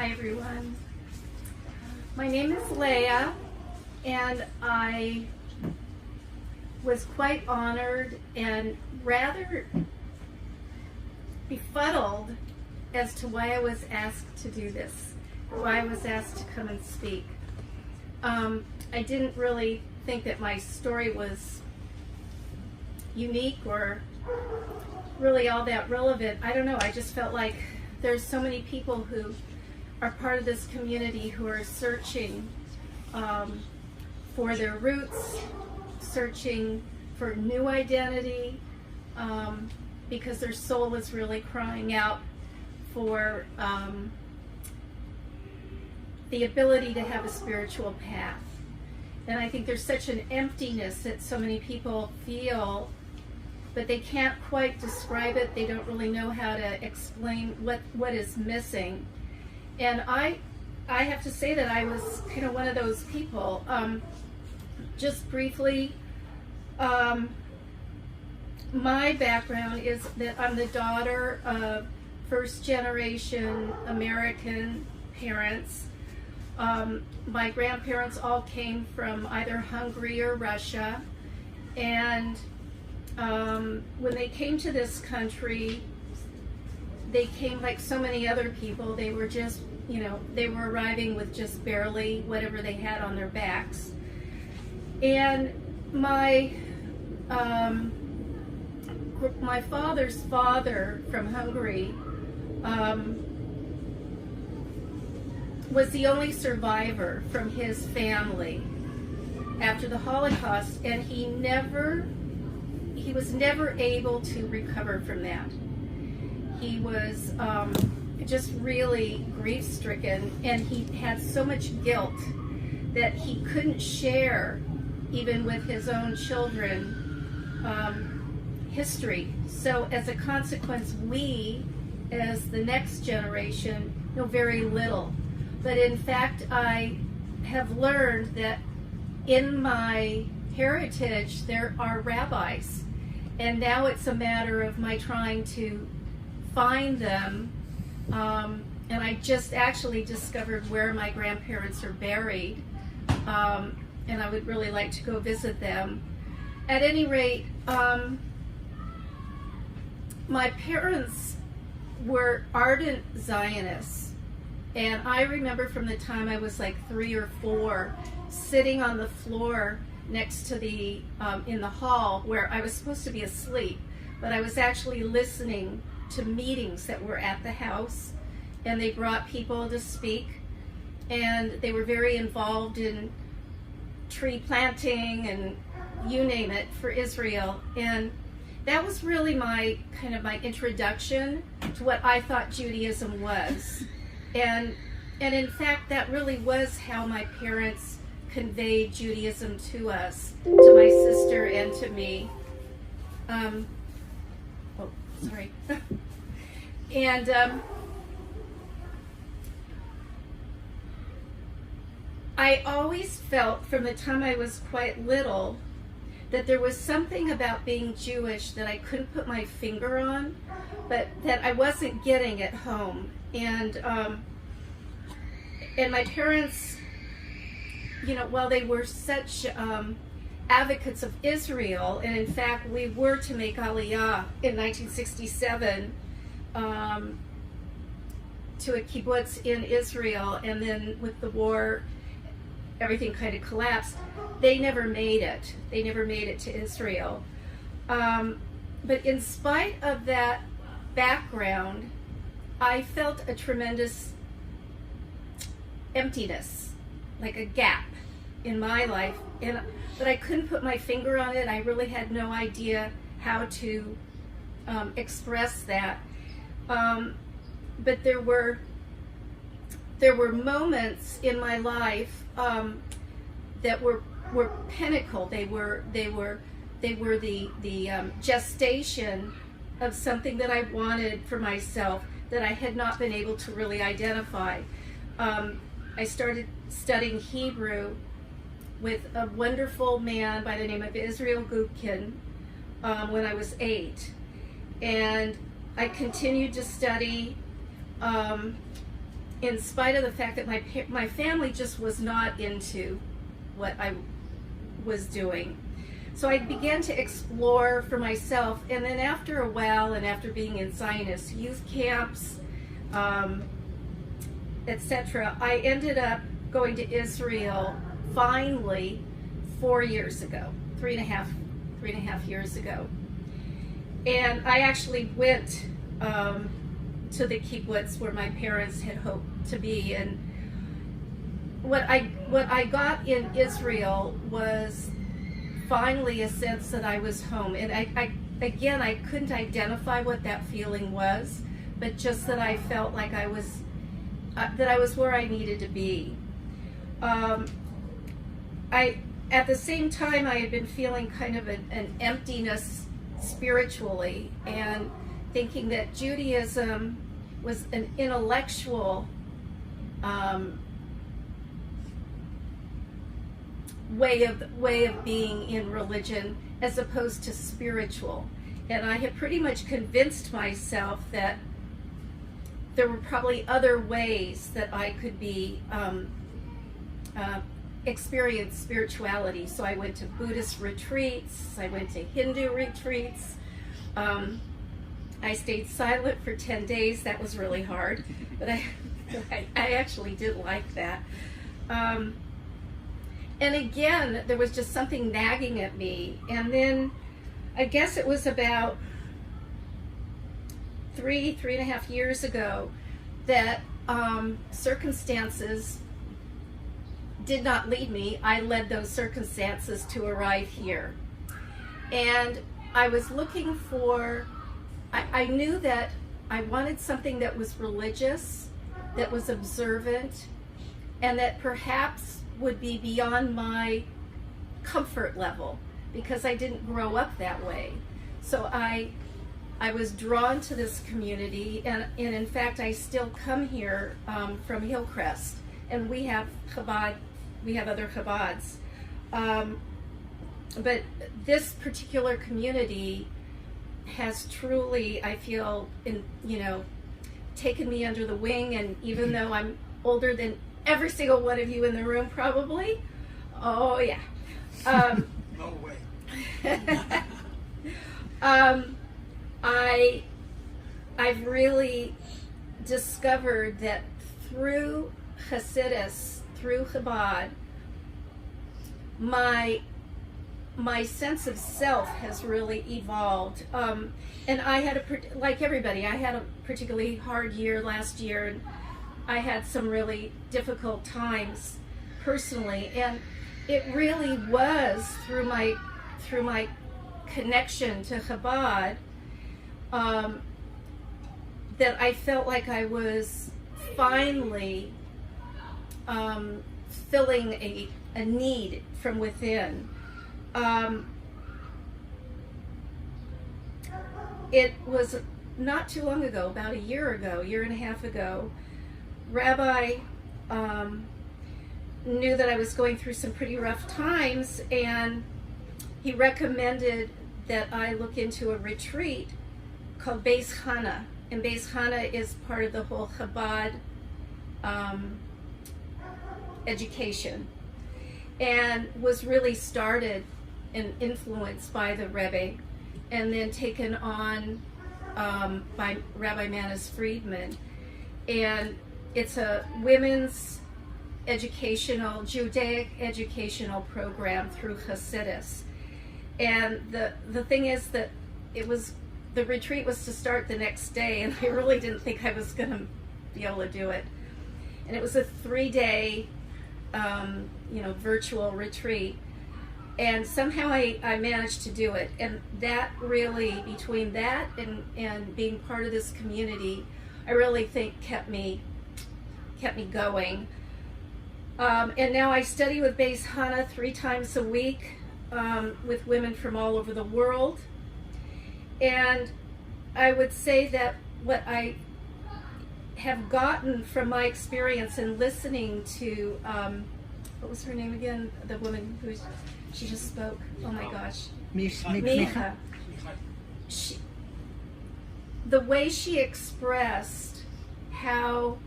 Hi everyone. My name is Leah, and I was quite honored and rather befuddled as to why I was asked to do this, why I was asked to come and speak. I didn't really think that my story was unique or really all that relevant. I don't know, I just felt like there's so many people who are part of this community who are searching for their roots, searching for new identity, because their soul is really crying out for the ability to have a spiritual path. And I think there's such an emptiness that so many people feel, but they can't quite describe it. They don't really know how to explain what is missing. And I have to say that I was kind of one of those people. Just briefly, my background is that I'm the daughter of first generation American parents. My grandparents all came from either Hungary or Russia, and when they came to this country, they came like so many other people. They were just, they were arriving with just barely whatever they had on their backs. And my father's father from Hungary was the only survivor from his family after the Holocaust, and he was never able to recover from that. He was just really grief-stricken, and he had so much guilt that he couldn't share, even with his own children, history. So as a consequence, we, as the next generation, know very little. But in fact, I have learned that in my heritage, there are rabbis. And now it's a matter of my trying to find them. And I just actually discovered where my grandparents are buried. And I would really like to go visit them. At any rate, my parents were ardent Zionists. And I remember from the time I was like 3 or 4, sitting on the floor next to the, in the hall where I was supposed to be asleep, but I was actually listening to meetings that were at the house, and they brought people to speak, and they were very involved in tree planting and you name it for Israel. And that was really my kind of my introduction to what I thought Judaism was. And in fact, that really was how my parents conveyed Judaism to us, to my sister and to me. And I always felt from the time I was quite little that there was something about being Jewish that I couldn't put my finger on, but that I wasn't getting at home. And my parents, while they were such advocates of Israel, and in fact we were to make Aliyah in 1967 to a kibbutz in Israel, and then with the war, everything kind of collapsed. They never made it. They never made it to Israel. But in spite of that background, I felt a tremendous emptiness, like a gap in my life, but I couldn't put my finger on it. I really had no idea how to express that. But there were moments in my life that were pinnacle. They were the gestation of something that I wanted for myself that I had not been able to really identify. I started studying Hebrew with a wonderful man by the name of Israel Gubkin when I was 8. And I continued to study in spite of the fact that my family just was not into what I was doing. So I began to explore for myself, and then after a while, and after being in Zionist youth camps, etc., I ended up going to Israel finally 4 years ago, three and a half years ago. And I actually went to the kibbutz where my parents had hoped to be. And what I got in Israel was finally a sense that I was home. And I couldn't identify what that feeling was, but just that I felt like I was where I needed to be. At the same time, I had been feeling kind of an emptiness spiritually, and thinking that Judaism was an intellectual way of being in religion as opposed to spiritual. And I had pretty much convinced myself that there were probably other ways that I could be experience spirituality. So I went to Buddhist retreats, I went to Hindu retreats, I stayed silent for 10 days. That was really hard, but I actually did like that. And again, there was just something nagging at me. And then I guess it was about three and a half years ago that circumstances did not lead me. I led those circumstances to arrive here. And I was looking for, I knew that I wanted something that was religious, that was observant, and that perhaps would be beyond my comfort level, because I didn't grow up that way. So I was drawn to this community, and in fact I still come here from Hillcrest, and we have Chabad, we have other Chabads, but this particular community has truly, I feel, taken me under the wing. And even though I'm older than every single one of you in the room, probably, oh yeah, no way. I've really discovered that through Hasidus, through Chabad, my sense of self has really evolved. And I had like everybody, I had a particularly hard year last year, and I had some really difficult times personally, and it really was through my connection to Chabad that I felt like I was finally filling a need from within. It was not too long ago, about a year and a half ago, Rabbi knew that I was going through some pretty rough times, and he recommended that I look into a retreat called Beis Chana. And Beis Chana is part of the whole Chabad education, and was really started and influenced by the Rebbe, and then taken on by Rabbi Manis Friedman. And it's a women's Judaic educational program through Hasidus. And the thing is that the retreat was to start the next day, and I really didn't think I was going to be able to do it. And it was a 3-day, virtual retreat. And somehow I managed to do it. And that really, between that and being part of this community, I really think kept me going. And now I study with Beis Chana 3 times a week with women from all over the world. And I would say that what I have gotten from my experience in listening to, what was her name again? The woman she just spoke. Oh my gosh. Micha. The way she expressed how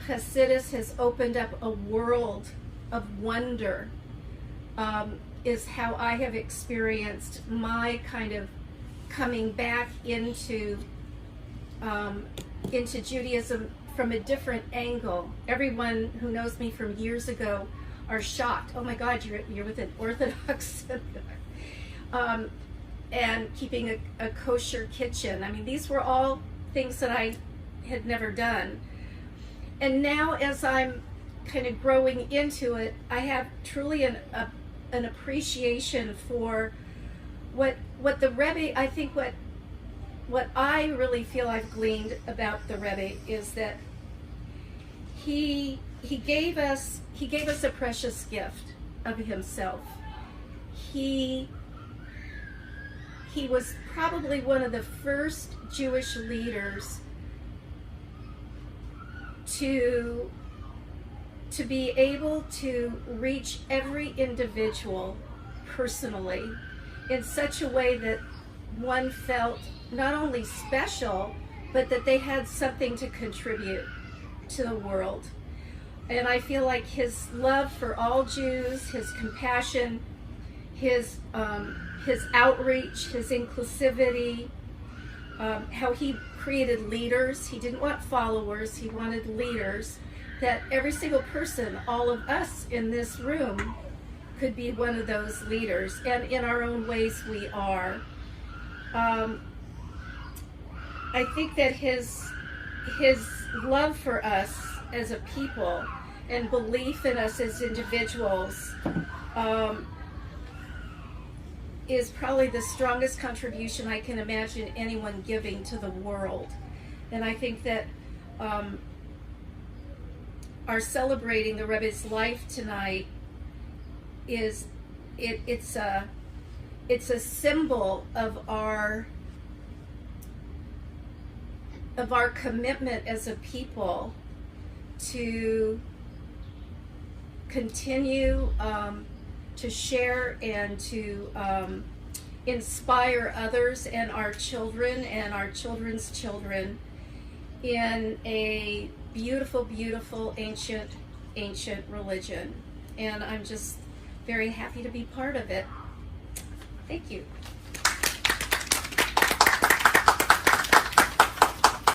Hasidus has opened up a world of wonder, is how I have experienced my kind of coming back into Judaism from a different angle. Everyone who knows me from years ago are shocked. Oh my God, you're with an Orthodox and keeping a kosher kitchen. I mean, these were all things that I had never done. And now, as I'm kind of growing into it, I have truly an appreciation for what the Rebbe, I think what I really feel I've gleaned about the Rebbe is that he gave us a precious gift of himself. He was probably one of the first Jewish leaders to be able to reach every individual personally in such a way that one felt not only special, but that they had something to contribute to the world. And I feel like his love for all Jews, his compassion, his outreach, his inclusivity, how he created leaders. He didn't want followers, he wanted leaders, that every single person, all of us in this room, could be one of those leaders, and in our own ways we are. I think that his love for us as a people and belief in us as individuals is probably the strongest contribution I can imagine anyone giving to the world. And I think that our celebrating the Rebbe's life tonight it's a symbol of our commitment as a people to continue to share and to inspire others and our children and our children's children in a beautiful, beautiful, ancient religion. And I'm just very happy to be part of it. Thank you.